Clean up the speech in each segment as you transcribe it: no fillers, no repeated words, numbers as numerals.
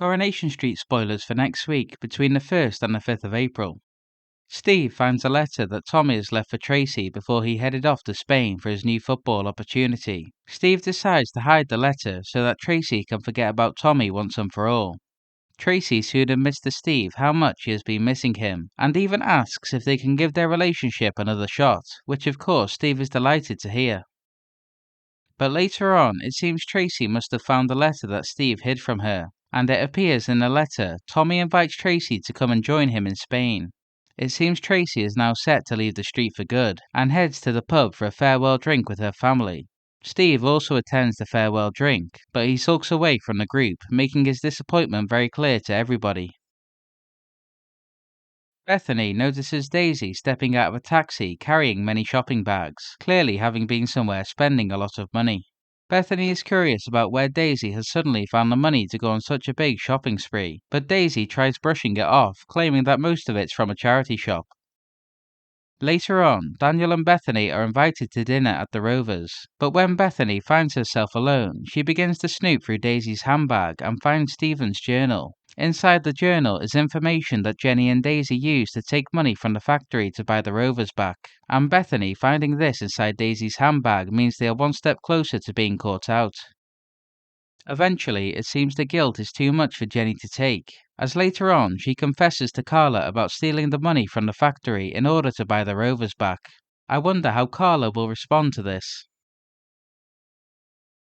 Coronation Street spoilers for next week between the 1st and the 5th of April. Steve finds a letter that Tommy has left for Tracy before he headed off to Spain for his new football opportunity. Steve decides to hide the letter so that Tracy can forget about Tommy once and for all. Tracy soon admits to Steve how much she has been missing him, and even asks if they can give their relationship another shot, which of course Steve is delighted to hear. But later on, it seems Tracy must have found the letter that Steve hid from her, and it appears in the letter Tommy invites Tracy to come and join him in Spain. It seems Tracy is now set to leave the street for good, and heads to the pub for a farewell drink with her family. Steve also attends the farewell drink, but he sulks away from the group, making his disappointment very clear to everybody. Bethany notices Daisy stepping out of a taxi carrying many shopping bags, clearly having been somewhere spending a lot of money. Bethany is curious about where Daisy has suddenly found the money to go on such a big shopping spree, but Daisy tries brushing it off, claiming that most of it's from a charity shop. Later on, Daniel and Bethany are invited to dinner at the Rovers, but when Bethany finds herself alone, she begins to snoop through Daisy's handbag and finds Stephen's journal. Inside the journal is information that Jenny and Daisy used to take money from the factory to buy the Rovers back, and Bethany finding this inside Daisy's handbag means they are one step closer to being caught out. Eventually, it seems the guilt is too much for Jenny to take, as later on she confesses to Carla about stealing the money from the factory in order to buy the Rovers back. I wonder how Carla will respond to this.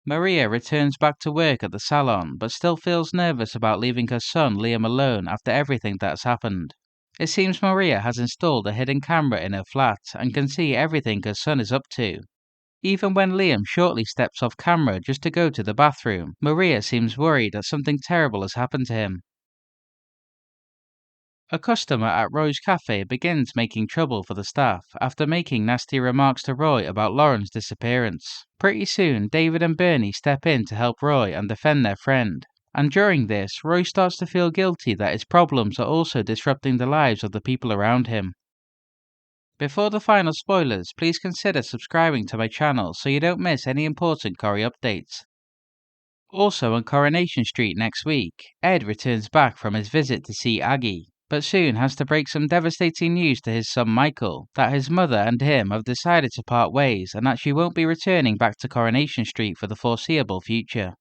Maria returns back to work at the salon, but still feels nervous about leaving her son Liam alone after everything that has happened. It seems Maria has installed a hidden camera in her flat and can see everything her son is up to. Even when Liam shortly steps off camera just to go to the bathroom, Maria seems worried that something terrible has happened to him. A customer at Roy's cafe begins making trouble for the staff after making nasty remarks to Roy about Lauren's disappearance. Pretty soon, David and Bernie step in to help Roy and defend their friend. And during this, Roy starts to feel guilty that his problems are also disrupting the lives of the people around him. Before the final spoilers, please consider subscribing to my channel so you don't miss any important Corrie updates. Also on Coronation Street next week, Ed returns back from his visit to see Aggie, but soon has to break some devastating news to his son Michael, that his mother and him have decided to part ways and that she won't be returning back to Coronation Street for the foreseeable future.